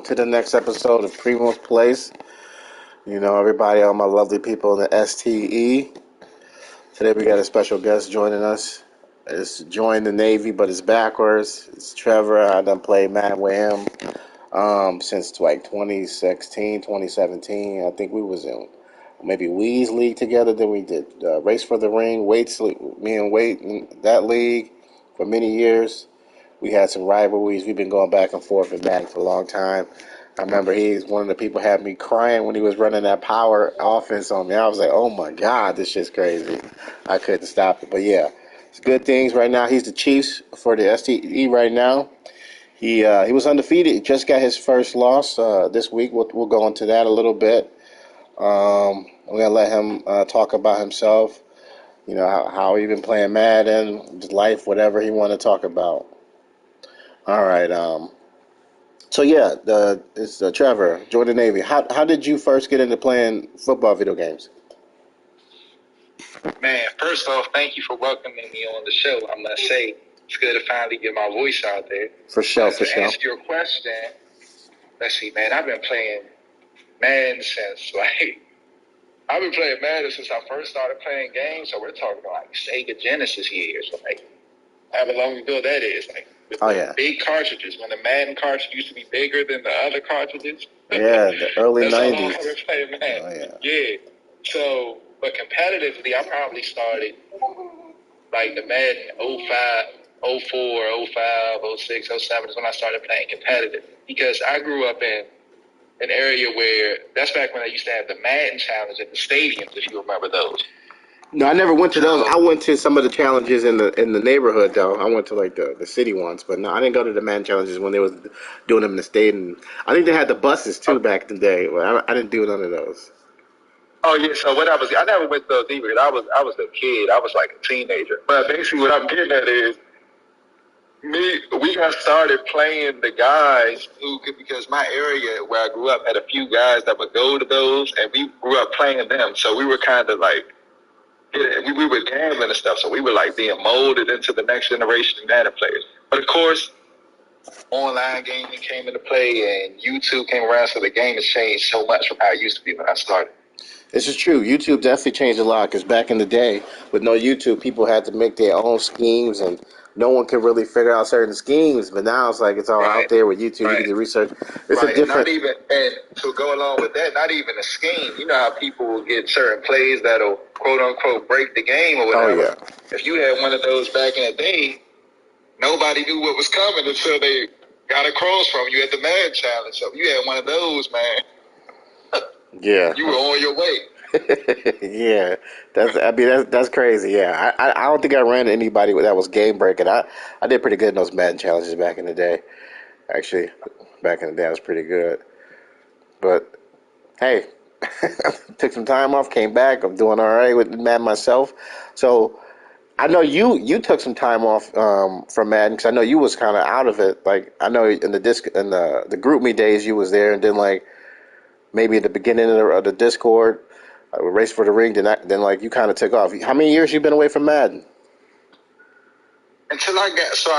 welcome to the next episode of Primo's Place. You know, everybody, all my lovely people in the STE. Today we got a special guest joining us. It's Join the Navy, but it's backwards. It's Trevor. I done played Madden with him since like 2016, 2017. I think we was in maybe Wee's League together. Then we did Race for the Ring, me and Wade in that league for many years. We had some rivalries. We've been going back and forth in Madden for a long time. I remember he's one of the people had me crying when he was running that power offense on me. I was like, oh my God, this shit's crazy. I couldn't stop it. But yeah, it's good things right now. He's the Chiefs for the STE right now. He was undefeated. He just got his first loss this week. We'll go into that a little bit. I'm going to let him talk about himself, you know, how he been playing Madden, his life, whatever he want to talk about. All right. So yeah, it's Trevor, Join the Navy. How did you first get into playing football video games? Man, first off, thank you for welcoming me on the show. I must say, it's good to finally get my voice out there. For sure, to answer your question, let's see, man, I've been playing Madden since I first started playing games. So we're talking like Sega Genesis years, like however long ago that is, like. Big cartridges, when the Madden cartridge used to be bigger than the other cartridges. Yeah, the early 90s. That's how long I've been playing Madden. Yeah. So, but competitively, I probably started like the Madden 05, 04, 05, 06, 07 is when I started playing competitive. Because I grew up in an area where, that's back when I used to have the Madden Challenge at the stadiums, if you remember those. No, I never went to those. I went to some of the challenges in the neighborhood though. I went to like the city ones, but no, I didn't go to the man challenges when they was doing them in the state. And I think they had the buses too back in the day. But I didn't do none of those. Oh yeah, so I never went to those either. I was a kid. I was like a teenager. But basically, what I'm getting at is we got started playing the guys because my area where I grew up had a few guys that would go to those, and we grew up playing them. So we were kind of like. Yeah, we were gambling and stuff, so we were like being molded into the next generation of Madden players. But of course, online gaming came into play and YouTube came around, so the game has changed so much from how it used to be when I started. This is true. YouTube definitely changed a lot because back in the day, with no YouTube, people had to make their own schemes and no one could really figure out certain schemes. But now it's like it's all out there with YouTube. You can do research. It's a different. And to go along with that, not even a scheme. You know how people will get certain plays that'll quote unquote break the game or whatever. Oh yeah. If you had one of those back in the day, nobody knew what was coming until they got across from you at the Madden Challenge. So if you had one of those, man. Yeah. You were on your way. Yeah, that's crazy. Yeah, I don't think I ran into anybody that was game breaking. I did pretty good in those Madden challenges back in the day. Actually, back in the day, I was pretty good. But hey, took some time off, came back. I'm doing all right with Madden myself. So I know you took some time off from Madden because I know you was kind of out of it. Like I know in the group me days you was there, and then like maybe at the beginning of the Discord. Race for the Ring, then like you kind of took off. How many years you been away from Madden? Until I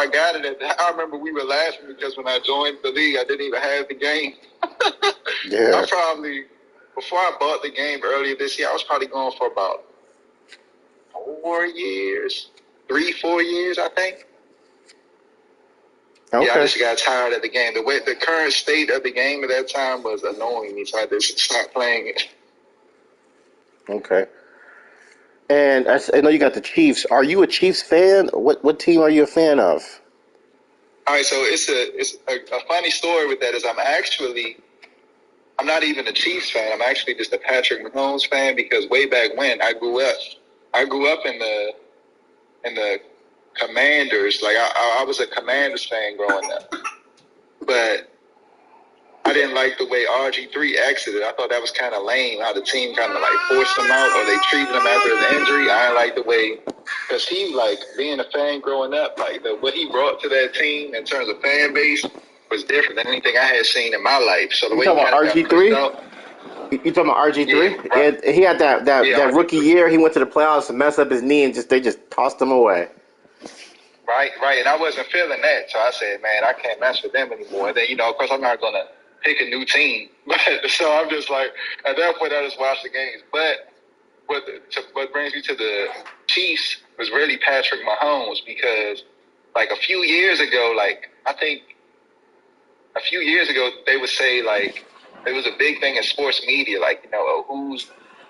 got it. I remember we were laughing because when I joined the league, I didn't even have the game. Yeah. Before I bought the game earlier this year, I was probably going for about 4 years, 4 years, I think. Okay. Yeah, I just got tired of the game. The current state of the game at that time was annoying me, so I just stopped playing it. Okay. And I know you got the Chiefs. Are you a Chiefs fan? What team are you a fan of? All right, so it's a funny story with that is I'm not even a Chiefs fan. I'm actually just a Patrick Mahomes fan because way back when I grew up in the Commanders. Like I was a Commanders fan growing up, but I didn't like the way RG3 exited. I thought that was kind of lame, how the team kind of like forced him out or they treated him after his injury. I didn't like the way, because he, like, being a fan growing up, like what he brought to that team in terms of fan base was different than anything I had seen in my life. So the way you talking about RG3? You talking about RG3? Yeah, right. Yeah, he had that rookie year. He went to the playoffs and messed up his knee, and they just tossed him away. Right. And I wasn't feeling that, so I said, man, I can't mess with them anymore. And then, of course, I'm not gonna pick a new team. But so I'm just like, at that point, I just watch the games. But what brings me to the Chiefs was really Patrick Mahomes, because like a few years ago, like I think a few years ago, they would say like it was a big thing in sports media, like, you know, oh,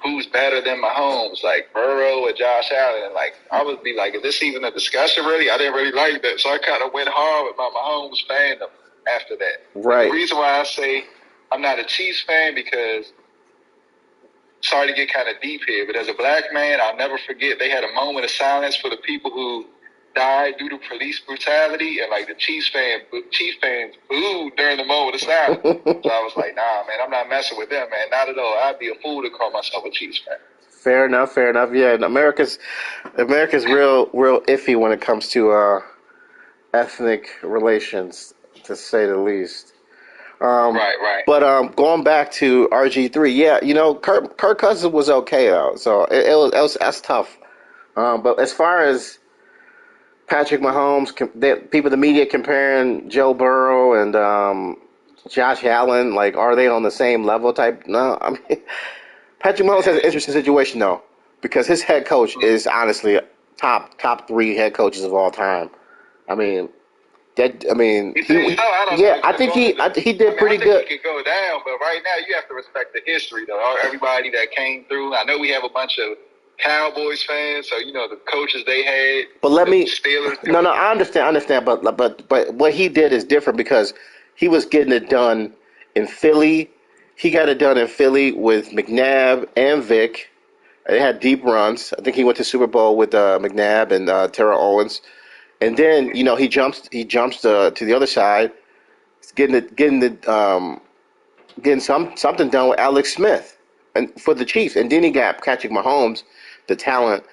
who's better than Mahomes, like Burrow or Josh Allen. And like I would be like, is this even a discussion really? I didn't really like that, so I kind of went hard with my Mahomes fandom after that. Right. And the reason why I say I'm not a Chiefs fan, because sorry to get kind of deep here, but as a black man, I'll never forget they had a moment of silence for the people who died due to police brutality, and like the Chiefs fans booed during the moment of silence. So I was like, nah, man, I'm not messing with them, man, not at all. I'd be a fool to call myself a Chiefs fan. Fair enough. Yeah, and America's real iffy when it comes to ethnic relations, to say the least. Right. But going back to RG3, yeah, you know, Kirk Cousins was okay though, so that's tough. But as far as Patrick Mahomes, the media comparing Joe Burrow and Josh Allen, like, are they on the same level type? No, I mean, Patrick Mahomes has an interesting situation though, because his head coach is honestly top three head coaches of all time. I mean, I think he did pretty good. He could go down, but right now you have to respect the history though. Everybody that came through. I know we have a bunch of Cowboys fans, so you know the coaches they had. But Steelers. No, I understand, but what he did is different, because he was getting it done in Philly. He got it done in Philly with McNabb and Vic. They had deep runs. I think he went to Super Bowl with McNabb and Terrell Owens, and then, you know, he jumps to the other side, getting something done with Alex Smith and for the Chiefs, and then he got Patrick Mahomes, the talent.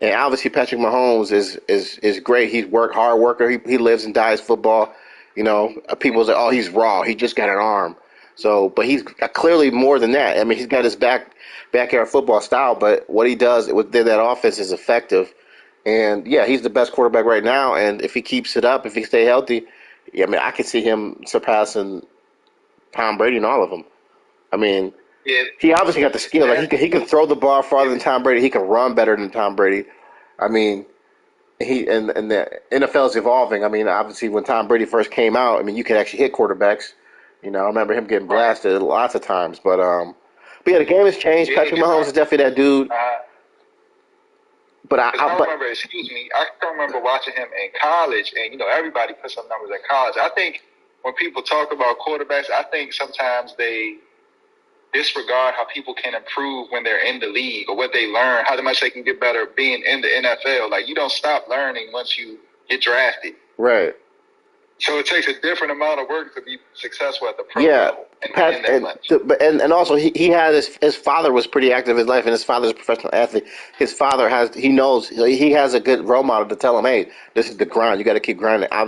And obviously, Patrick Mahomes is great. He's hard worker. He lives and dies football. You know, people say, oh, he's raw. He just got an arm. So, but he's clearly more than that. I mean, he's got his backyard football style, but what he does within that offense is effective. And yeah, he's the best quarterback right now. And if he keeps it up, if he stay healthy, yeah, I mean, I could see him surpassing Tom Brady and all of them. I mean, Yeah. he obviously got the skill. Like he can throw the ball farther than Tom Brady. He can run better than Tom Brady. I mean, and the NFL is evolving. I mean, obviously when Tom Brady first came out, I mean, you could actually hit quarterbacks. You know, I remember him getting blasted lots of times. But yeah, the game has changed. Patrick Mahomes is definitely that dude. But I remember, I can remember watching him in college, and you know, everybody puts up numbers at college. I think when people talk about quarterbacks, I think sometimes they disregard how people can improve when they're in the league, or what they learn, how much they can get better being in the NFL. Like, you don't stop learning once you get drafted. Right. So it takes a different amount of work to be successsul at the pro level. And also he had his father was pretty active in his life, and his father's a professional athlete. His father he has a good role model to tell him, hey, this is the grind. You got to keep grinding. I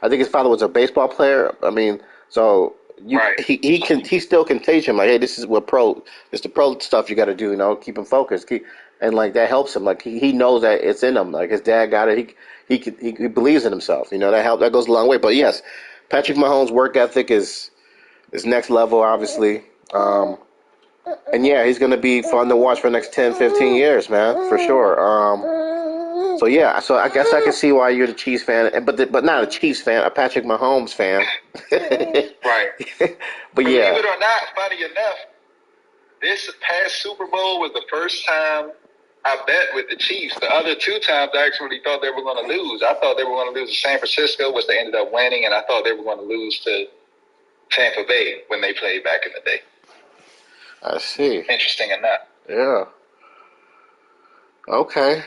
think his father was a baseball player. I mean, so he still can teach him, like, hey, this is the pro stuff you got to do. You know, keep him focused. And like that helps him. Like he knows that it's in him. Like his dad got it. He believes in himself. You know, that goes a long way. But yes, Patrick Mahomes' work ethic is next level, obviously. And yeah, he's going to be fun to watch for the next 10, 15 years, man, for sure. So yeah, so I guess I can see why you're the Chiefs fan, but not a Chiefs fan, a Patrick Mahomes fan. Right. But yeah. Believe it or not, funny enough, this past Super Bowl was the first time I bet with the Chiefs. The other two times I actually thought they were going to lose. I thought they were going to lose to San Francisco, which they ended up winning, and I thought they were going to lose to Tampa Bay when they played back in the day. I see. Interesting enough. Yeah. Okay.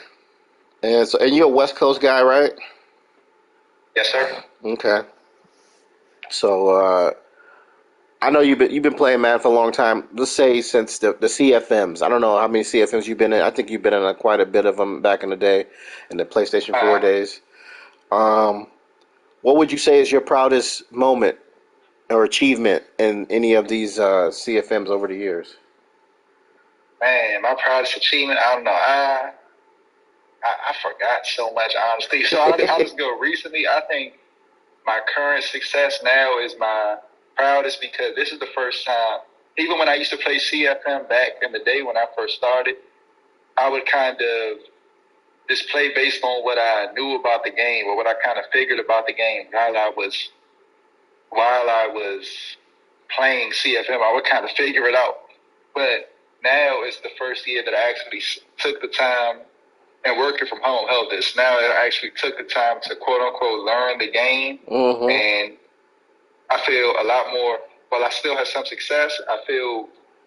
And you're a West Coast guy, right? Yes, sir. Okay. So I know you've been playing Madden for a long time. Let's say since the CFMs. I don't know how many CFMs you've been in. I think you've been in quite a bit of them back in the day, in the PlayStation 4 days. What would you say is your proudest moment or achievement in any of these CFMs over the years? Man, my proudest achievement, I don't know. I forgot so much, honestly. So I'll just go recently. I think my current success now is my proudest because this is the first time, even when I used to play CFM back in the day when I first started, I would kind of just play based on what I knew about the game or what I kind of figured about the game while I was playing CFM. I would kind of figure it out. But now it's the first year that I actually took the time, and working from home helped this. Now I actually took the time to quote unquote learn the game, and I feel a lot more. While I still have some success, I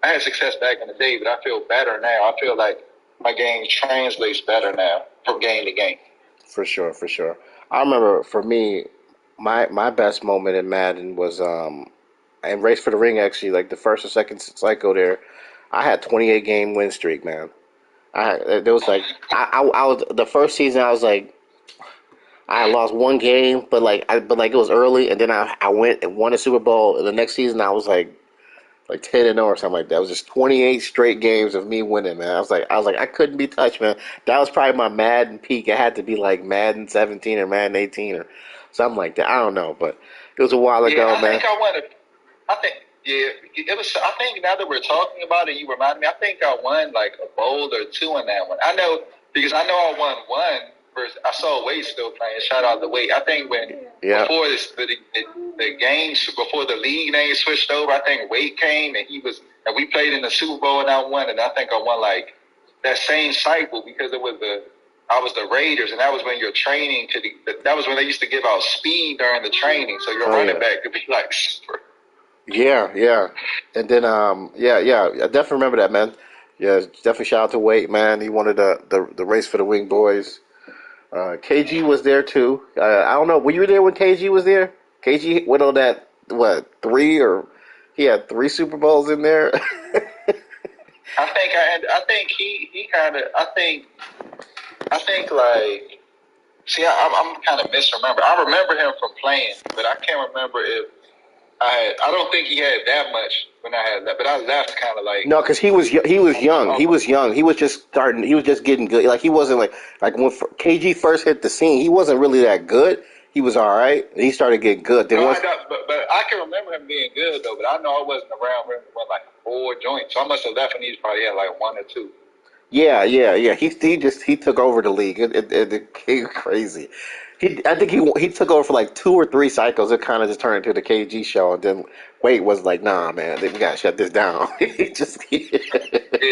had success back in the day, but I feel better now. I feel like my game translates better now from game to game. For sure, for sure. I remember for me, my best moment in Madden was in Race for the Ring actually, like the first or second cycle there. I had 28 game win streak, man. There was like I was the first season I was like I lost one game, but it was early, and then I went and won a Super Bowl. And the next season I was like 10-0 or something like that. It was just 28 straight games of me winning, man. I was like I couldn't be touched, man. That was probably my Madden peak. It had to be like Madden 17 or Madden 18 or something like that. I don't know, but it was a while ago, I man. think I won a. I think it was. I think now that we're talking about it, you remind me. I think I won like a bowl or two in that one. I know because I know I won one. Versus, I saw Wade still playing. Shout out to Wade. I think before the game before the league name switched over, I think Wade came and we played in the Super Bowl and I won. And I think I won like that same cycle because I was the Raiders, and that was when your training that was when they used to give out speed during the training, so your running back could be like super. Yeah. And then I definitely remember that, man. Yeah, definitely shout out to Wade, man. He wanted the race for the wing boys. KG was there too. I don't know. Were you there when KG was there? KG went on that he had 3 Super Bowls in there. I think he kind of. I think like. See, I'm kind of misremember. I remember him from playing, but I can't remember if I don't think he had that much when I had that, but I left kind of like. No, because he was young. He was young. He was just starting. He was just getting good. Like he wasn't like when KG first hit the scene. He wasn't really that good. He was all right. He started getting good. Then but I can remember him being good though. But I know I wasn't around when he won like 4 joints. So I must have left when he probably had like 1 or 2. Yeah. He took over the league. It came crazy. I think he took over for like 2 or 3 cycles. It kind of just turned into the KG show, and then Wade was like, "Nah, man, we gotta shut this down." Yeah,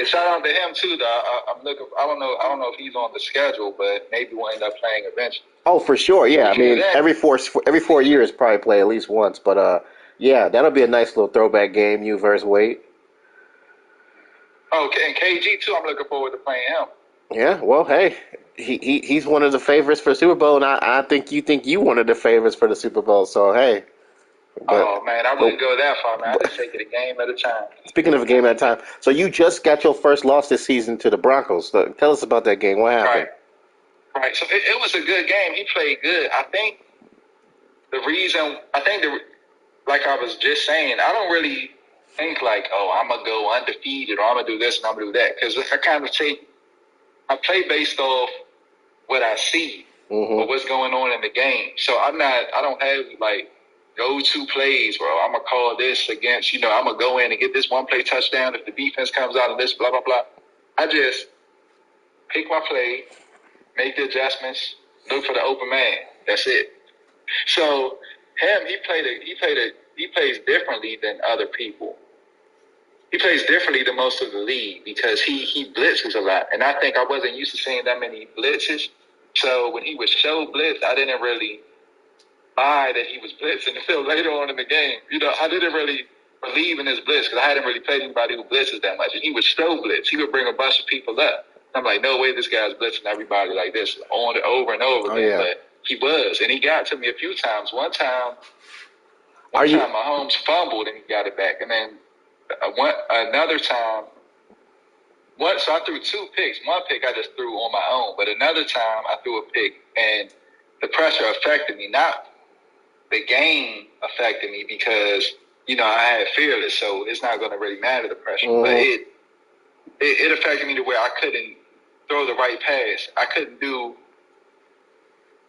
shout out to him too. Though I'm looking. I don't know if he's on the schedule, but maybe we'll end up playing eventually. Oh, for sure. Yeah, I mean, every 4 years probably play at least once. But yeah, that'll be a nice little throwback game. You versus Wade. Oh, and KG too. I'm looking forward to playing him. Yeah, well, hey, he's one of the favorites for the Super Bowl, and I think you one of the favorites for the Super Bowl. So hey, oh man, I wouldn't go that far, man. I just take it a game at a time. Speaking of a game at a time, so you just got your first loss this season to the Broncos. So tell us about that game. What happened? Right. So it was a good game. He played good. I think like I was just saying, I don't really think like, oh, I'm gonna go undefeated or I'm gonna do this and I'm gonna do that because I play based off what I see or what's going on in the game. So I don't have like go-to plays where I'm gonna call this against. I'm gonna go in and get this one play touchdown if the defense comes out of this blah blah blah. I just pick my play, make the adjustments, look for the open man. That's it. So he plays differently than other people. He plays differently than most of the league because he blitzes a lot. And I think I wasn't used to seeing that many blitzes. So when he would show blitz, I didn't really buy that he was blitzing until later on in the game. I didn't really believe in his blitz because I hadn't really played anybody who blitzes that much. And he would show blitz. He would bring a bunch of people up. I'm like, no way this guy's blitzing everybody like this over and over again. Yeah. But he was. And he got to me a few times. One time Mahomes fumbled and he got it back. And then another time, so I threw 2 picks. One pick I just threw on my own. But another time I threw a pick and the pressure affected me. Not the game affected me because, I had fearless. So it's not going to really matter, the pressure. But it affected me to where I couldn't throw the right pass. I couldn't do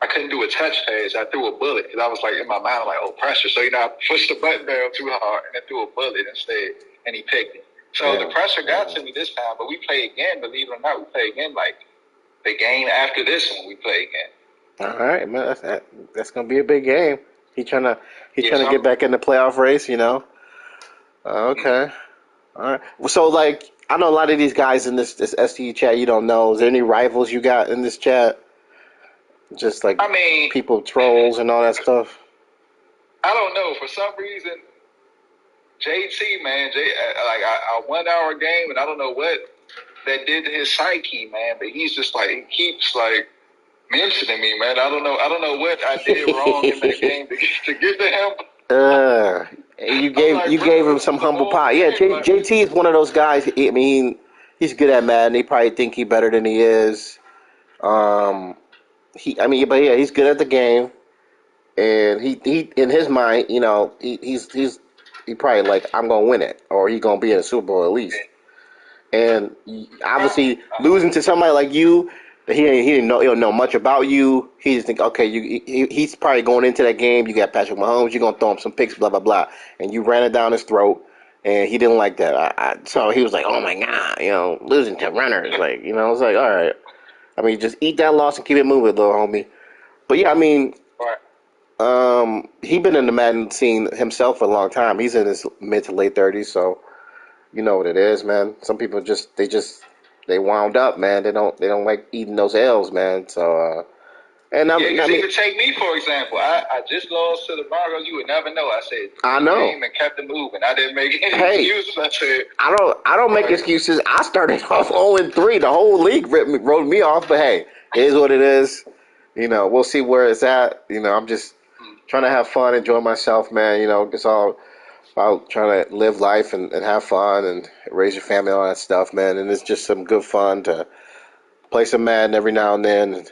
I couldn't do a touch pass. I threw a bullet because I was like in my mind, I'm like, oh, pressure. So I pushed the button down too hard and then threw a bullet instead, and he picked it. So the pressure got to me this time, but we play again. Believe it or not, we play again like the game after this one. We play again. All right, man. That's gonna be a big game. He's trying to get back in the playoff race. Okay. All right. So like, I know a lot of these guys in this STE chat you don't know. Is there any rivals you got in this chat? Just like people trolls and all that stuff. I don't know. For some reason, JT, man, a 1 hour game, and I don't know what that did to his psyche, man. But he's just like, he keeps like mentioning me, man. I don't know what I did wrong in that game to get to him. You gave him some humble pie. Yeah, JT is one of those guys. I mean, he's good at Madden. He probably think he's better than he is. But yeah, he's good at the game, and he in his mind, he probably like, I'm gonna win it, or he's gonna be in a Super Bowl at least. And obviously, losing to somebody like you, he don't know much about you. He just think, okay, he's probably going into that game. You got Patrick Mahomes. You're gonna throw him some picks, blah blah blah, and you ran it down his throat, and he didn't like that. So he was like, oh my god, losing to runners, like, I was like, all right. I mean, just eat that loss and keep it moving, little homie. But yeah, I mean, he been in the Madden scene himself for a long time. He's in his mid to late 30s, so you know what it is, man. Some people they wound up, man. They don't like eating those L's, man. So even take me for example. I just lost to the Broncos. You would never know. I said I know game and kept it moving. I didn't make any excuses. I said I don't make excuses. I started off 0-3. The whole league wrote me off. But hey, it is what it is. We'll see where it's at. I'm just trying to have fun, enjoy myself, man. It's all about trying to live life and have fun and raise your family, all that stuff, man. And it's just some good fun to play some Madden every now and then, and,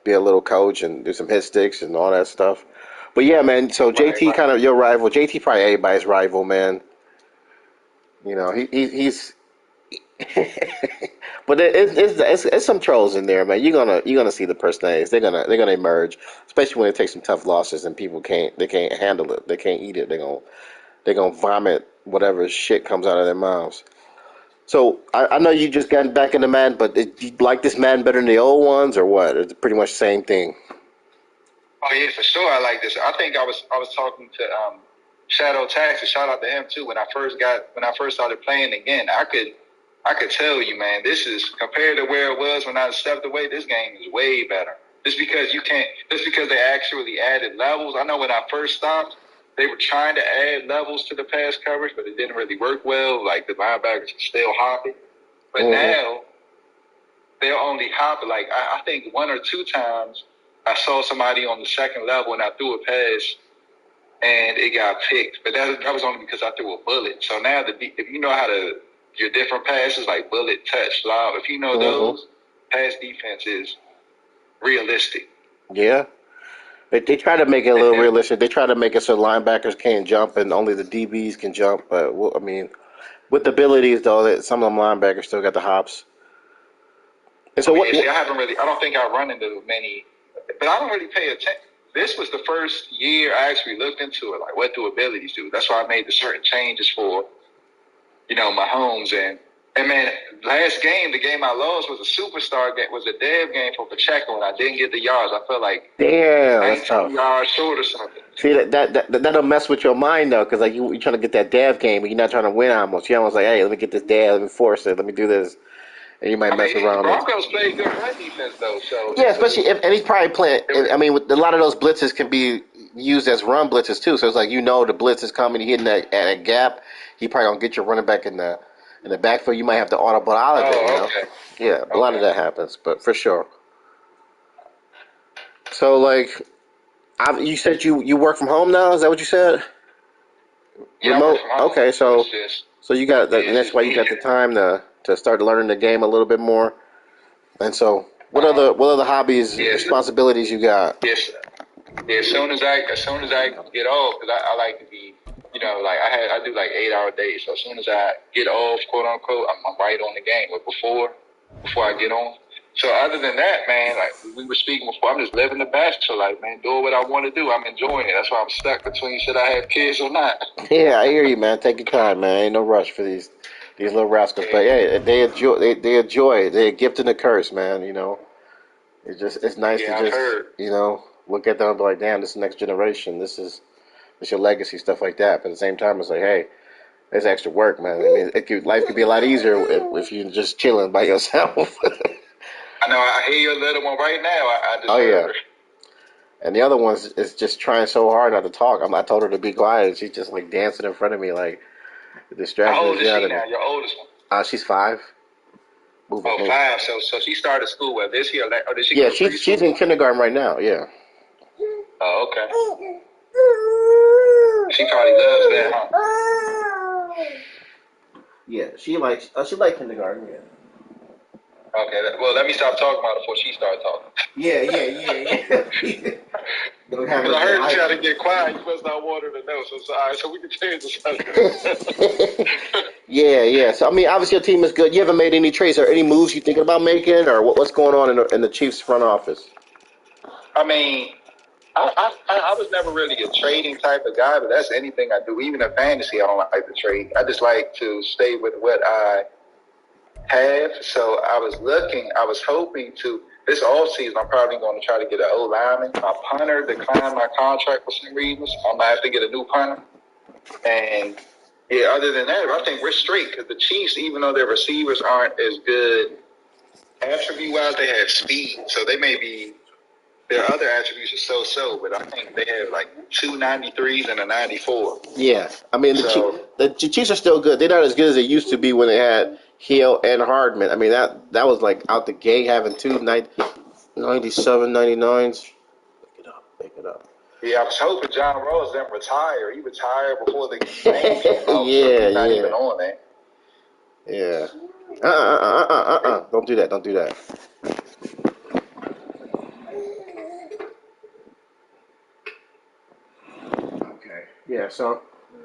be a little coach and do some hit sticks and all that stuff. But yeah, man. So JT kind of your rival. JT probably everybody's rival, man. He's. But it's some trolls in there, man. You're gonna see the personalities. They're gonna emerge, especially when they take some tough losses and people can't handle it. They can't eat it. They're gonna vomit whatever shit comes out of their mouths. So I know you just gotten back into Madden, but do you like this Madden better than the old ones, or what? It's pretty much the same thing. Oh yeah, for sure. I like this. I think I was talking to Shadow Taxi. Shout out to him too. When I first started playing again, I could tell you, man, this is compared to where it was when I stepped away. This game is way better. Just because they actually added levels. I know when I first stopped, they were trying to add levels to the pass coverage, but it didn't really work well. Like the linebackers were still hopping. But now they'll only hop. Like I think 1 or 2 times I saw somebody on the second level and I threw a pass and it got picked. But that was only because I threw a bullet. So now if you know how to your different passes like bullet, touch, lob, if you know those, pass defense is realistic. Yeah. They try to make it a little realistic. They try to make it so linebackers can't jump and only the DBs can jump. But I mean, with the abilities though, that some of them linebackers still got the hops. And so I don't think I run into many, but I don't really pay attention. This was the first year I actually looked into it, like what do abilities do? That's why I made the certain changes for, Mahomes and man, last game, the game I lost was a superstar game, was a dev game for Pacheco, and I didn't get the yards. I felt like that's tough. yards short or something. See that'll mess with your mind though, because like you're trying to get that dev game, but you're not trying to win almost. You're almost like, hey, let me get this dev, let me force it, let me do this, and you might mess around. Broncos play good run defense though, so yeah, especially and he's probably playing. I mean, with a lot of those blitzes can be used as run blitzes too. So it's like the blitz is coming, he hitting that at a gap. He probably gonna get your running back in the backfield. You might have to audible out of it. Okay. Yeah, a lot of that happens, but for sure. So like, you said you work from home now. Is that what you said? Yeah, remote. Okay, so you got that, and that's why you got the time to start learning the game a little bit more. And so, what other hobbies, responsibilities you got? Yes. Yeah, as soon as I get off, because I like to be, like I do like 8-hour days. So as soon as I get off, quote unquote, I'm right on the game. But before I get on, So other than that, man, like we were speaking before, I'm just living the bachelor life, man. Doing what I want to do. I'm enjoying it. That's why I'm stuck between should I have kids or not. Yeah, I hear you, man. Take your time, man. Ain't no rush for these little rascals. But yeah, they enjoy it. They're a gift and a curse, man. It's nice to Yeah, I've just heard. look at them and be like, damn, this is the next generation. This your legacy, stuff like that. But at the same time, it's like, hey, it's extra work, man. I mean, life could be a lot easier if you're just chilling by yourself. I know. I hear your little one right now. I just Oh heard yeah. her. And the other one is just trying so hard not to talk. I told her to be quiet, and she's just like dancing in front of me, like How distracting old the is shit out she of me. now? Your oldest one? She's 5. Oh, Move. 5. So she started school. Well, this year, or did she go Yeah, to she's in preschool? kindergarten right now. Yeah. Oh, okay. She probably loves that, huh? Yeah, she likes kindergarten. Yeah. Okay. Well, let me stop talking about it before she starts talking. Yeah. Don't have Because it I heard you there. trying to get quiet. You must not want her to know. So, all right, so we can change the subject. Yeah. So I mean, obviously your team is good. You haven't made any trades or any moves you thinking about making, or what's going on in the Chiefs front office? I mean, I was never really a trading type of guy, but that's anything I do. Even in fantasy, I don't like to trade. I just like to stay with what I have. So I was hoping to, this offseason, I'm probably going to try to get an O lineman. My punter declined my contract for some reason, so I'm going to have to get a new punter. And yeah, other than that, I think we're straight because the Chiefs, even though their receivers aren't as good attribute-wise, they have speed. So they may be, their other attributes are so-so, but I think they have like 293s and a 94. Yeah, I mean So the Chiefs are still good. They're not as good as they used to be when they had Hill and Hardman. I mean that was like out the gate having 97, 99s. Pick it up. yeah, I was hoping John Rose didn't retire. He retired before the name came out, so Yeah, he's not yeah, even on there. yeah. Don't do that. Don't do that. Okay. Yeah. So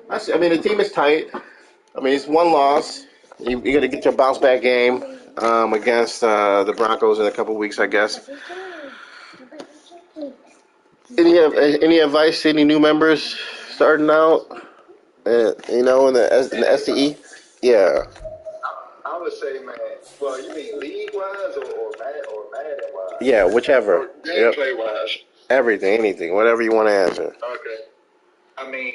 I mean the team is tight. I mean it's one loss. You got to get your bounce back game against the Broncos in a couple weeks, I guess. Any advice to any new members starting out? In the STE? Yeah. I would say, man. Well, you mean league-wise or Madden-wise? Yeah, whichever. Or Yep. gameplay-wise? Everything, anything, whatever you want to answer. Okay. I mean,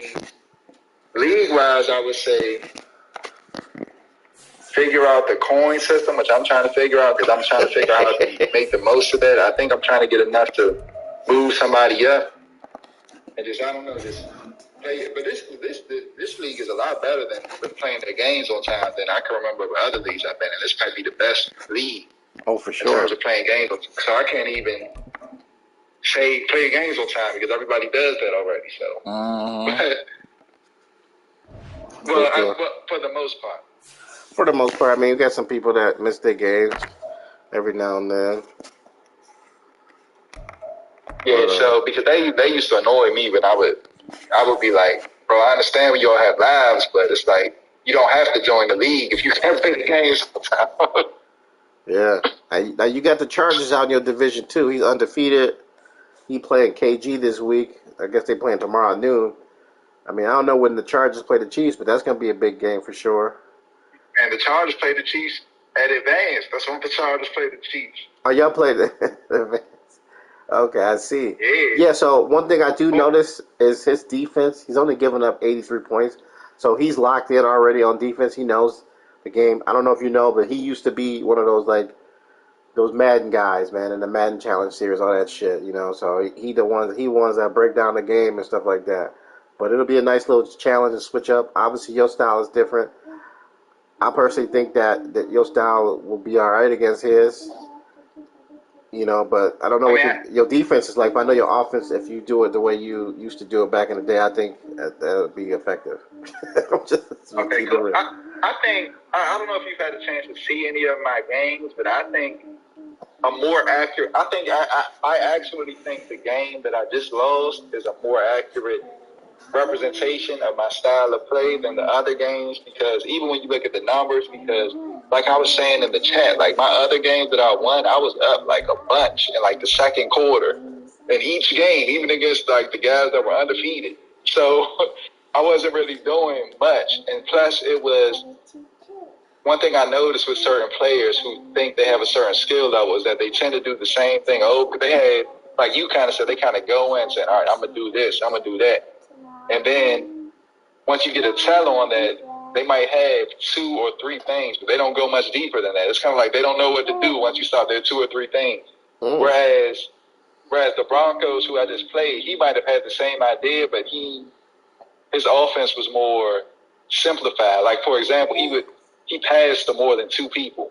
league-wise, I would say figure out the coin system, which I'm trying to figure out because I'm trying to figure out how to make the most of that. I think I'm trying to get enough to move somebody up and just, I don't know, just play. But this league is a lot better than with playing their games on time than I can remember with other leagues I've been in. This might be the best league Oh, for in sure. terms of playing games. So I can't even say play games on time because everybody does that already. So, but for the most part. For the most part, I mean, you got some people that miss their games every now and then. Yeah, so because they used to annoy me when I would be like, bro, I understand we all have lives, but it's like you don't have to join the league if you can't play the games sometimes. Yeah. Now you got the Chargers out in your division too. He's undefeated. He playing KG this week. I guess they playing tomorrow at noon. I mean, I don't know when the Chargers play the Chiefs, but that's gonna be a big game for sure. And the Chargers play the Chiefs at advance. That's when the Chargers play the Chiefs. Oh, y'all played the Okay, I see. Yeah. Yeah, so one thing I do notice is his defense. He's only given up 83 points. So he's locked in already on defense. He knows the game. I don't know if you know, but he used to be one of those those Madden guys, man, in the Madden Challenge series, all that shit. So he ones that break down the game and stuff like that. But it'll be a nice little challenge and switch up. Obviously your style is different. I personally think that your style will be all right against his. But I don't know what your defense is like. But I know your offense, if you do it the way you used to do it back in the day, I think that'll be effective. Okay, cool. I think, I don't know if you've had a chance to see any of my games, but I think I'm more accurate. I think I actually think the game that I just lost is a more accurate representation of my style of play than the other games because even when you look at the numbers, because like I was saying in the chat, like my other games that I won, I was up like a bunch in like the second quarter in each game, even against like the guys that were undefeated. So I wasn't really doing much. And plus it was one thing I noticed with certain players who think they have a certain skill level is that they tend to do the same thing over. They had, like you kind of said, they kind of go in and say, all right, I'm going to do this, I'm going to do that. And then once you get a tell on that, they might have 2 or 3 things, but they don't go much deeper than that. It's kind of like they don't know what to do once you start their 2 or 3 things. Whereas the Broncos, who I just played, he might have had the same idea, but his offense was more simplified. Like, for example, he passed to more than 2 people.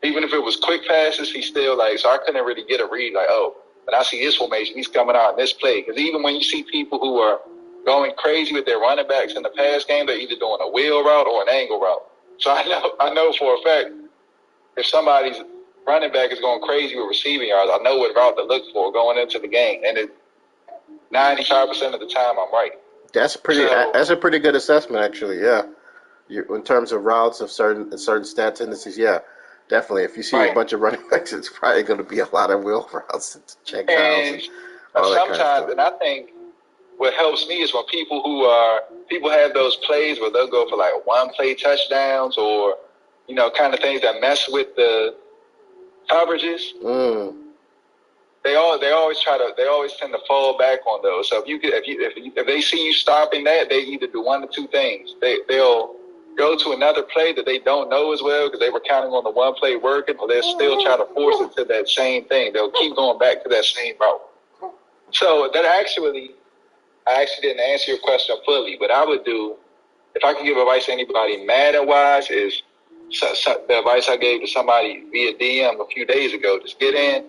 Even if it was quick passes, he still so I couldn't really get a read like, oh, when I see this formation, he's coming out in this play. Because even when you see people who are going crazy with their running backs in the pass game, they're either doing a wheel route or an angle route. So I know for a fact if somebody's running back is going crazy with receiving yards, I know what route to look for going into the game. And 95% of the time, I'm right. That's a pretty good assessment, actually. Yeah, in terms of routes of certain stat tendencies. Yeah, definitely. If you see a bunch of running backs, it's probably going to be a lot of wheel routes, check downs, and all that kind of stuff. And I think what helps me is when people have those plays where they'll go for like 1-play touchdowns or kind of things that mess with the coverages. They always tend to fall back on those. So if they see you stopping that, they either do 1 or 2 things. They'll go to another play that they don't know as well because they were counting on the 1 play working, or they'll still try to force it to that same thing. They'll keep going back to that same route. So that I actually didn't answer your question fully. What I would do, if I could give advice to anybody Madden-wise, is the advice I gave to somebody via DM a few days ago. Just get in,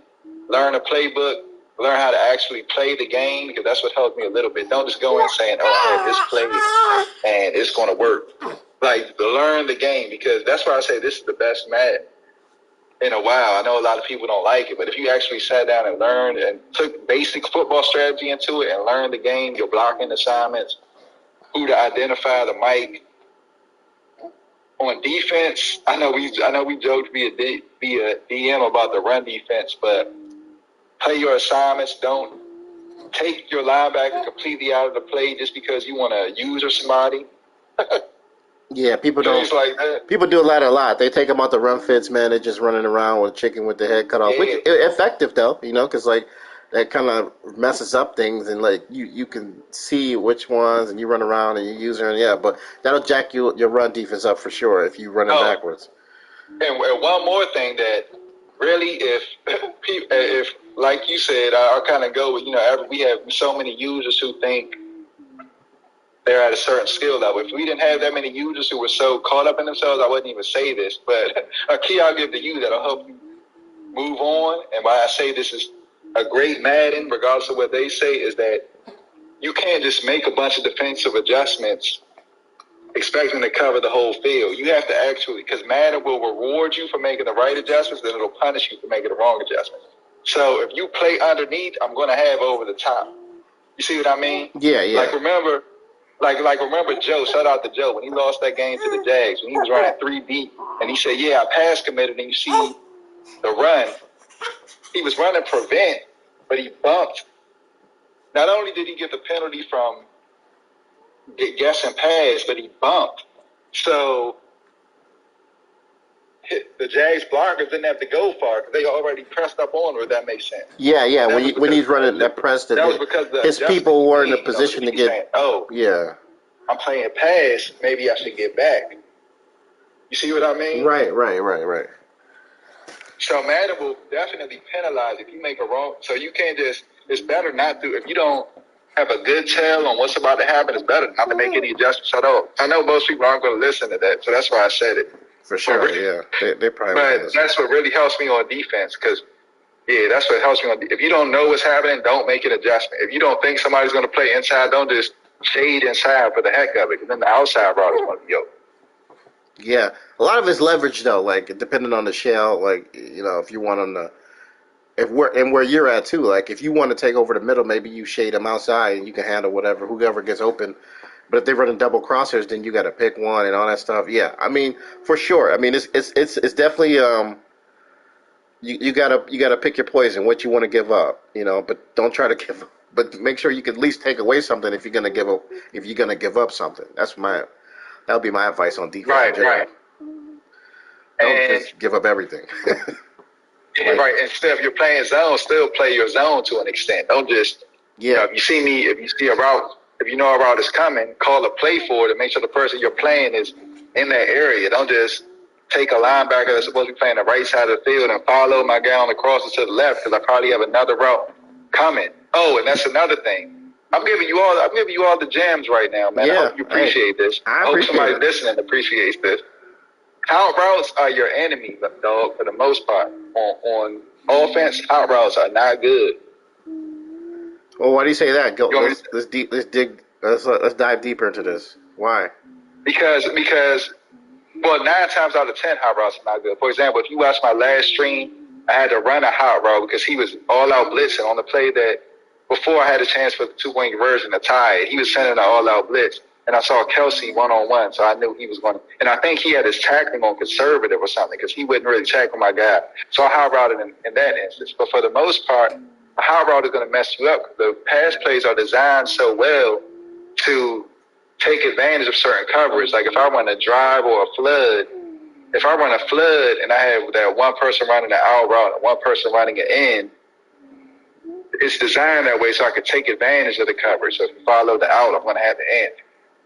learn a playbook, learn how to actually play the game, because that's what helped me a little bit. Don't just go in saying, oh, I have this play and it's going to work. Like, learn the game, because that's why I say this is the best Madden in a while. I know a lot of people don't like it, but if you actually sat down and learned and took basic football strategy into it and learned the game, your blocking assignments, who to identify the mic. On defense, I know we joked via DM about the run defense, but play your assignments. Don't take your linebacker completely out of the play just because you want to use somebody. Yeah, people don't. Like that. People do that a lot. They take them out the run fits, man. They're just running around with a chicken with their head cut off. Yeah. Which is effective though, because that kind of messes up things, and you can see which ones, and you run around and you use her, and but that'll jack your run defense up for sure if you run it backwards. And one more thing that really, if like you said, I'll kind of go with we have so many users who think they're at a certain skill level. If we didn't have that many users who were so caught up in themselves, I wouldn't even say this. But a key I'll give to you that'll help you move on, and why I say this is a great Madden, regardless of what they say, is that you can't just make a bunch of defensive adjustments expecting to cover the whole field. You have to actually, because Madden will reward you for making the right adjustments, then it'll punish you for making the wrong adjustments. So if you play underneath, I'm going to have over the top. You see what I mean? Yeah. Remember Joe, shout out to Joe, when he lost that game to the Jags, when he was running 3 deep, and he said, I pass committed, and you see the run. He was running prevent, but he bumped. Not only did he get the penalty from guessing pass, but he bumped. So the Jags blockers didn't have to go far because they already pressed up on her, if that makes sense. Yeah. When he's running that press, that was because his people were in a position to get. Saying, I'm playing pass. Maybe I should get back. You see what I mean? Right. So Madden will definitely penalize if you make a wrong. So you can't just. It's better not to. If you don't have a good tell on what's about to happen, it's better not to make any adjustments at all. I know most people aren't going to listen to that, so that's why I said it. For sure, yeah. They probably. But that's what really helps me on defense, because that's what helps me on. If you don't know what's happening, don't make an adjustment. If you don't think somebody's going to play inside, don't just shade inside for the heck of it, because then the outside route is going to be open. Yeah, a lot of it's leverage though. Like depending on the shell, if you want them to, where you're at too. Like if you want to take over the middle, maybe you shade them outside and you can handle whoever gets open. But if they're running double crosshairs, then you got to pick one and all that stuff. Yeah, I mean, for sure. I mean, it's definitely you gotta pick your poison, what you want to give up, but don't try to give. But make sure you can at least take away something if you're gonna give up. If you're gonna give up something, that would be my advice on defense in Right, general. right. Don't And just give up everything. yeah, right. Instead, if you're playing zone, still play your zone to an extent. Don't just, Yeah, if you see a route, if you know a route is coming, call a play for it and make sure the person you're playing is in that area. Don't just take a linebacker that's supposed to be playing the right side of the field and follow my guy on the crosses to the left because I probably have another route coming. Oh, and that's another thing. I'm giving you all the gems right now, man. I yeah. hope you appreciate this. I I hope appreciate somebody it. listening appreciates this. Out routes are your enemy, dog, for the most part. On offense, out routes are not good. Well, why do you say that? Go. You want me Let's dig. Let's dive deeper into this. Why? because well, 9 times out of 10, hot routes are not good. For example, if you watch my last stream, I had to run a hot route because he was all out blitzing on the play that before I had a chance for the two-wing version to tie it. He was sending an all-out blitz, and I saw Kelsey one-on-one, so I knew he was going to. And I think he had his tackling on conservative or something because he wouldn't really tackle my guy. So I hot routed in that instance. But for the most part, a hot route is going to mess you up. The pass plays are designed so well to take advantage of certain coverage. Like if I run a drive or a flood, if I run a flood and I have that one person running an out route and one person running an in, it's designed that way so I can take advantage of the coverage. So if you follow the out, I'm going to have the in.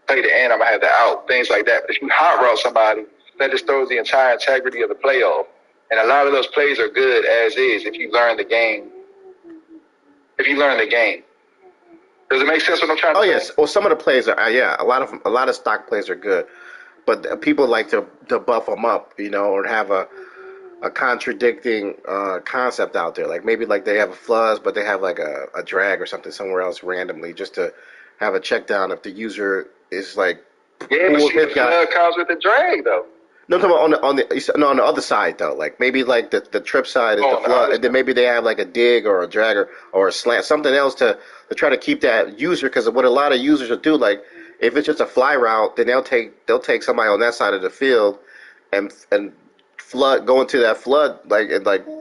Play the in, I'm going to have the out. Things like that. But if you hot route somebody, that just throws the entire integrity of the play off. And a lot of those plays are good as is if you learn the game. If you learn the game. Does it make sense what I'm trying to say? Oh yes. Well, some of the plays are yeah. A lot of stock plays are good, but people like to buff them up, or have a contradicting concept out there. Like maybe like they have a fuzz, but they have like a drag or something somewhere else randomly, just to have a check down if the user is like Yeah, but see, the flood comes with the drag though. No, I'm talking about on the other side though. Like maybe like the trip side is the flood, and then maybe they have like a dig or a drag or a slant, something else to try to keep that user. Because what a lot of users will do, like if it's just a fly route, then they'll take somebody on that side of the field and flood go into that flood like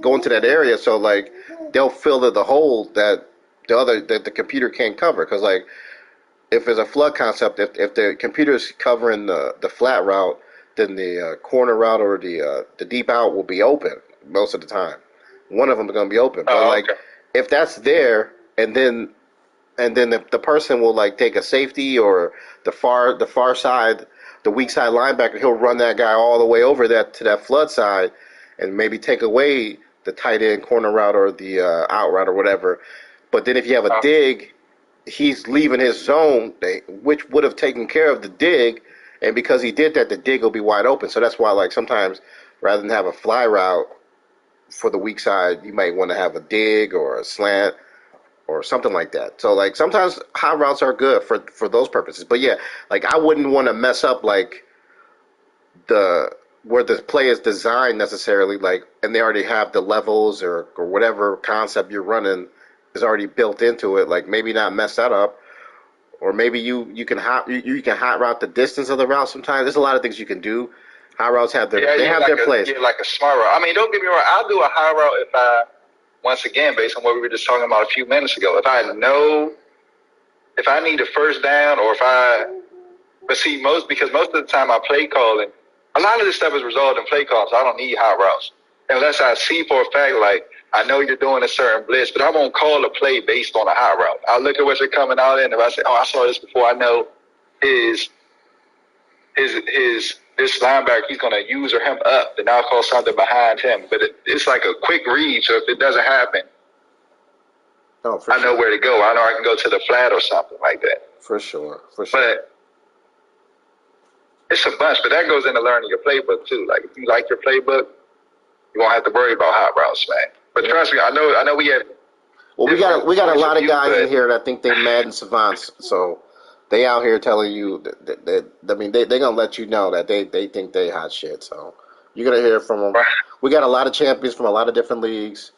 go into that area. So like they'll fill the hole that the computer can't cover. Because like if it's a flood concept, if the computer's covering the flat route, then the corner route or the deep out will be open most of the time. One of them is going to be open. But like if that's there, and then the person will like take a safety or the far side, the weak side linebacker, he'll run that guy all the way over that to that flood side, and maybe take away the tight end corner route or the out route or whatever. But then if you have a dig, he's leaving his zone, which would have taken care of the dig. And because he did that, the dig will be wide open. So that's why, like, sometimes rather than have a fly route for the weak side, you might want to have a dig or a slant or something like that. So, like, sometimes hot routes are good for those purposes. But yeah, like, I wouldn't want to mess up like where the play is designed necessarily, like, and they already have the levels or whatever concept you're running is already built into it. Like, maybe not mess that up. Or maybe you can hot route the distance of the route. Sometimes there's a lot of things you can do. Hot routes have their place. Yeah, like a smart route. I mean, don't get me wrong. I'll do a high route once again, based on what we were just talking about a few minutes ago, if I need a first down but see, because most of the time I play calling, a lot of this stuff is resolved in play calls. So I don't need hot routes unless I see for a fact, like, I know you're doing a certain blitz, but I won't call a play based on a hot route. I'll look at what you're coming out in. If I say, oh, I saw this before, I know this linebacker, he's going to use or him up, then I'll call something behind him. But it's like a quick read, so if it doesn't happen, I know where to go. I know I can go to the flat or something like that. For sure. But it's a bunch, but that goes into learning your playbook too. Like if you like your playbook, you won't have to worry about hot routes, man. But trust me, I know we have. Well, we got a lot of guys in here that think they're Madden savants, so they out here telling you that I mean they're gonna let you know that they think they hot shit. So you're gonna hear from them. Right. We got a lot of champions from a lot of different leagues.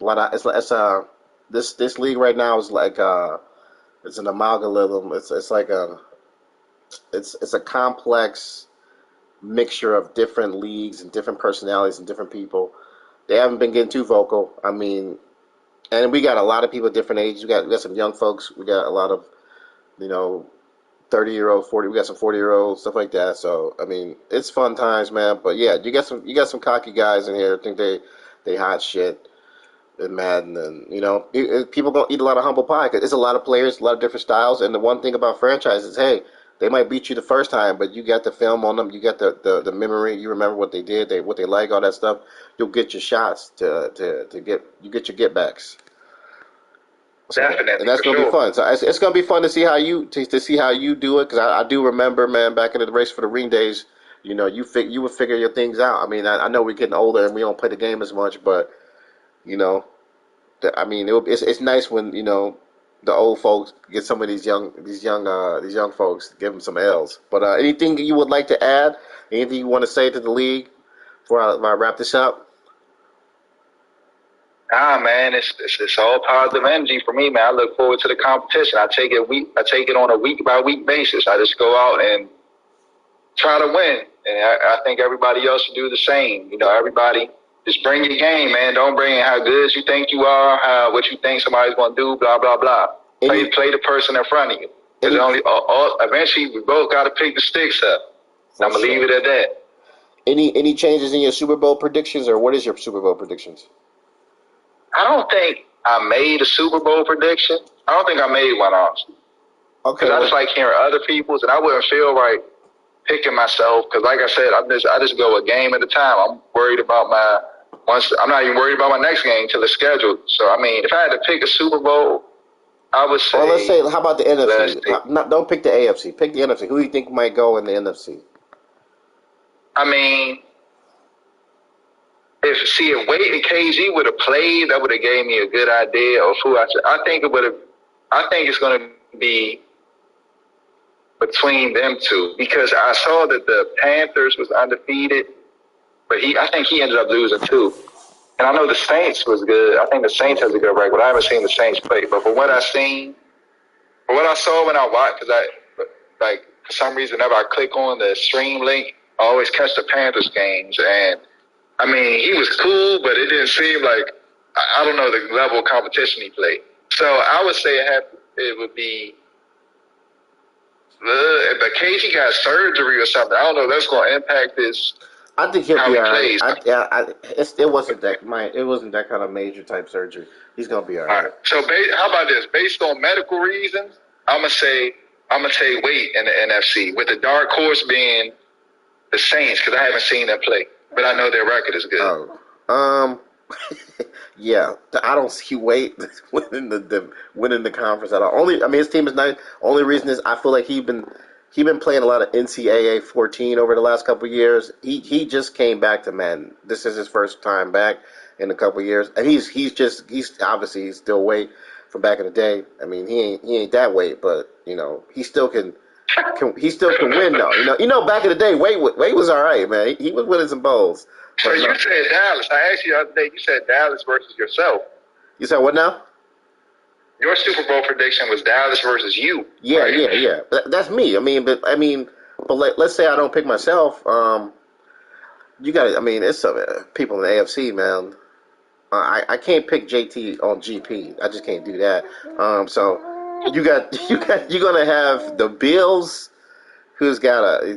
This league right now is like it's an amalgam. It's like a it's a complex mixture of different leagues and different personalities and different people. They haven't been getting too vocal. I mean, and we got a lot of people at different ages. We got some young folks. We got a lot of, you know, 30-year-old, 40. We got some 40-year-olds, stuff like that. So I mean, it's fun times, man. But yeah, you got some cocky guys in here. Think they hot shit in Madden, and people gonna eat a lot of humble pie because it's a lot of players, a lot of different styles. And the one thing about franchises, hey, they might beat you the first time, but you got the film on them, you got the memory, you remember what they did, what they like, all that stuff. You'll get your shots to get your get backs. So, and Definitely, that's for gonna be sure. fun. So it's gonna be fun to see how to see how you do it because I do remember, man, back in the race for the ring days. You would figure your things out. I mean, I know we're getting older and we don't play the game as much, but you know, I mean, it's nice when the old folks get some of these young folks, give them some L's. But anything you would like to add? Anything you want to say to the league before I wrap this up? Nah, man, it's all positive energy for me, man. I look forward to the competition. I take it on a week by week basis. I just go out and try to win, and I think everybody else should do the same. Everybody just bring your game, man. Don't bring in how good you think you are, what you think somebody's gonna do, blah blah blah. Play the person in front of you. Because eventually we both got to pick the sticks up. I'm gonna leave it at that. Any changes in your Super Bowl predictions, or what is your Super Bowl predictions? I don't think I made a Super Bowl prediction. I don't think I made one, honestly. Okay. Because I just like hearing other people's, and I wouldn't feel right picking myself. Because like I said, I just go a game at a time. I'm worried about I'm not even worried about my next game till it's scheduled. So I mean, if I had to pick a Super Bowl, I would say. Well, let's say, how about the NFC? Don't pick the AFC. Pick the NFC. Who do you think might go in the NFC? I mean, if Wade and KG would have played, that would have gave me a good idea of who I should. I think it's going to be between them two because I saw that the Panthers was undefeated, but I think he ended up losing too. And I know the Saints was good. I think the Saints has a good record. I haven't seen the Saints play, but for what I saw when I watched, for some reason, whenever I click on the stream link, I always catch the Panthers games. And I mean, he was cool, but it didn't seem like, I don't know the level of competition he played. So I would say it would be, if KG got surgery or something, I don't know if that's going to impact his. I think he'll be all right. It wasn't that kind of major type surgery. He's gonna be all right. So how about this? Based on medical reasons, I'm gonna take Wade in the NFC with the dark horse being the Saints because I haven't seen them play, but I know their record is good. Yeah, I don't see Wade winning the conference at all. I mean, his team is nice. Only reason is I feel like he been playing a lot of NCAA 14 over the last couple of years. He just came back to Madden. This is his first time back in a couple of years, and he's obviously he's still Wade from back in the day. I mean, he ain't that Wade, but he still can win though. Back in the day, Wade was all right, man. He was winning some bowls. So you said Dallas. I asked you the other day. You said Dallas versus yourself. You said what now? Your Super Bowl prediction was Dallas versus you. Yeah, right? yeah. That's me. But let's say I don't pick myself. You got. I mean, it's people in the AFC, man. I can't pick JT on GP. I just can't do that. So you're gonna have the Bills, he's got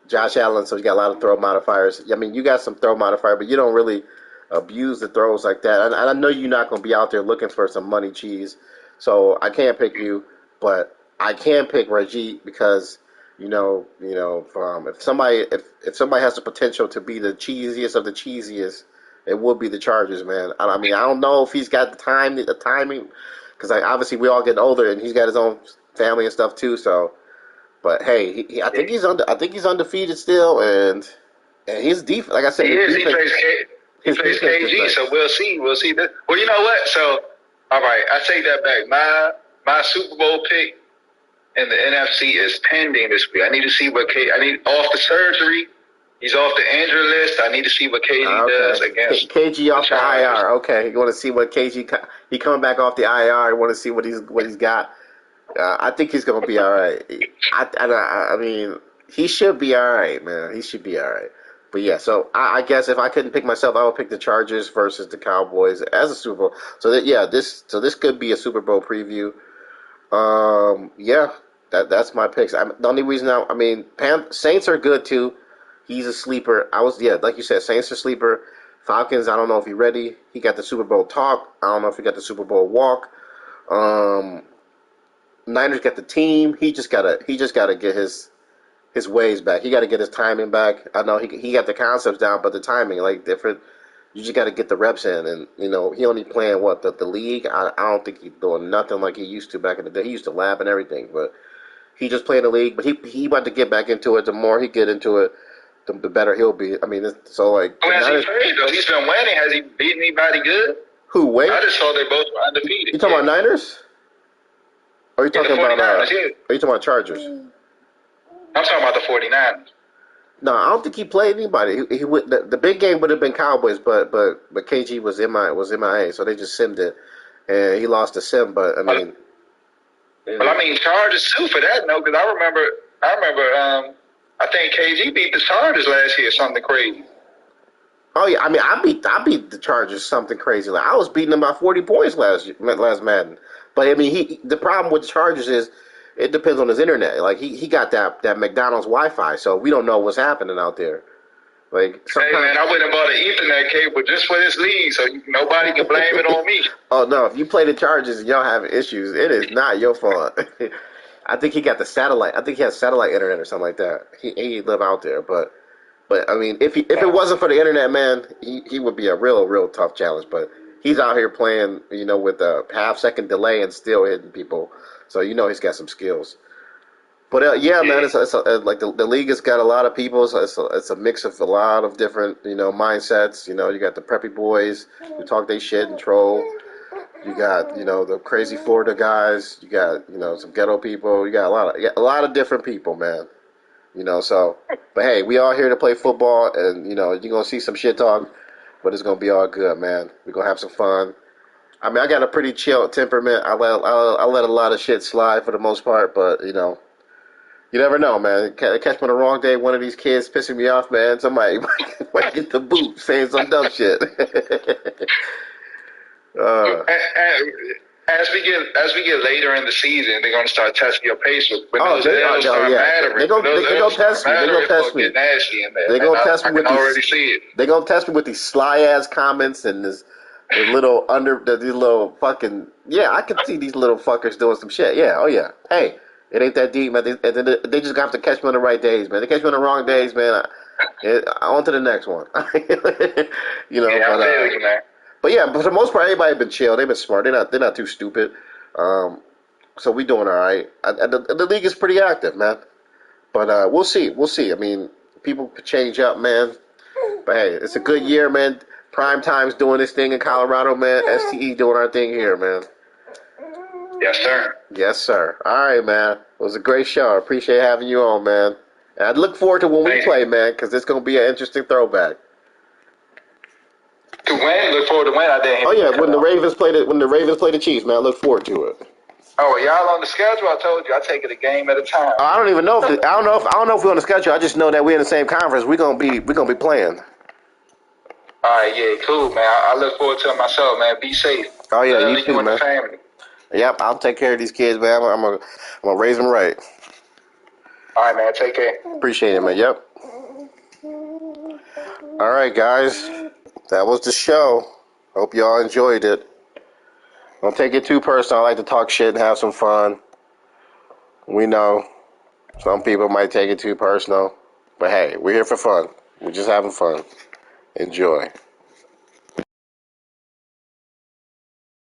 Josh Allen, so he's got a lot of throw modifiers. I mean, you got some throw modifier, but you don't really abuse the throws like that. And I know you're not going to be out there looking for some money cheese, so I can't pick you, but I can pick Rajit because if somebody has the potential to be the cheesiest of the cheesiest, it would be the Chargers, man. I mean, I don't know if he's got the timing, because obviously we all getting older, and he's got his own family and stuff too. So, but hey, I think he's undefeated still, and his defense, like I said, he plays KG, so we'll see. We'll see that. Well, you know what? So, all right, I take that back. My Super Bowl pick in the NFC is pending this week. I need to see what I need off the surgery. He's off the injury list. I need to see what KG does against KG off the IR. Okay, you want to see what KG he coming back off the IR. You want to see what he's got. I think he's gonna be all right. I mean, he should be all right, man. He should be all right. But yeah, so I guess if I couldn't pick myself, I would pick the Chargers versus the Cowboys as a Super Bowl. So that yeah, this could be a Super Bowl preview. Yeah, that's my picks. The only reason I mean, Saints are good too. He's a sleeper. Like you said, Saints are sleeper. Falcons, I don't know if he's ready. He got the Super Bowl talk. I don't know if he got the Super Bowl walk. Um, Niners got the team. He just gotta get his ways back. He got to get his timing back. I know he got the concepts down, but the timing like different. You just got to get the reps in, and he only playing what the league. I don't think he's doing nothing like he used to back in the day. He used to lab and everything, but he just played the league. But he about to get back into it. The more he get into it, the better he'll be. I mean, so like who has he played though? He's been winning. Has he beaten anybody good? who? Wait, I just saw they both were undefeated. You talking about Niners? Or are you talking about? Yeah. Are you talking about Chargers? I'm talking about the 49ers. No, I don't think he played anybody. He would the big game would have been Cowboys, but KG was MIA, so they just simmed it, and he lost the sim. But I mean, well, I mean Chargers too for that. No, because I remember. I think KG beat the Chargers last year. Something crazy. oh yeah, I mean, I beat the Chargers something crazy. Like I was beating them by 40 points last Madden. But I mean, the problem with the Chargers is it depends on his internet. Like he got that McDonald's Wi-Fi, so we don't know what's happening out there. Like hey man, I went and bought an Ethernet cable just for this league, so nobody can blame it on me. Oh no, if you play the Chargers and y'all have issues, it is not your fault. I think he got the satellite. I think he has satellite internet or something like that. He live out there, but I mean, if it wasn't for the internet, man, he would be a real tough challenge. But he's out here playing, with a half-second delay and still hitting people. So he's got some skills. But yeah, man, it's like the league has got a lot of people. So it's a mix of a lot of different mindsets. You got the preppy boys who talk they shit and troll. You got the crazy Florida guys. You got some ghetto people. You got a lot of different people, man. So, but hey, we all here to play football, and you're gonna see some shit talk, but it's gonna be all good, man. We're gonna have some fun. I mean, I got a pretty chill temperament. I let a lot of shit slide for the most part, but you never know, man. Catch me on the wrong day, one of these kids pissing me off, man. Somebody might get the boot saying some dumb shit. As we get later in the season, they're gonna start testing your patience. When those They're gonna test me. They're gonna test me. Get nasty in there. They're gonna test me I with can already see it. They're gonna test me with these sly ass comments and these little fucking I can see these little fuckers doing some shit. Yeah, oh yeah. Hey, it ain't that deep, man. They just have to catch me on the right days, man. They catch me on the wrong days, man. On to the next one. Man. But yeah, for the most part, everybody been chill. They've been smart. They're not too stupid. So we doing all right. The league is pretty active, man. But we'll see. We'll see. I mean, people could change up, man. But hey, it's a good year, man. Prime Time's doing this thing in Colorado, man. STE doing our thing here, man. Yes, sir. Yes, sir. All right, man. It was a great show. I appreciate having you on, man. And I look forward to when we play, man, because it's going to be an interesting throwback. To win, look forward to win. I didn't. Oh yeah, when the Ravens play the Chiefs, man, I look forward to it. Oh, y'all on the schedule? I told you I take it a game at a time. I don't even know if I don't know if we're on the schedule. I just know that we're in the same conference. We're gonna be playing. All right, yeah, cool, man. I look forward to it myself, man. Be safe. Oh yeah, you too, and man. the family. Yep, I'll take care of these kids, man. I'm gonna raise them right. All right, man. Take care. Appreciate it, man. Yep. All right, guys, that was the show. Hope y'all enjoyed it. Don't take it too personal. I like to talk shit and have some fun. We know some people might take it too personal, but hey, we're here for fun. We're just having fun. Enjoy.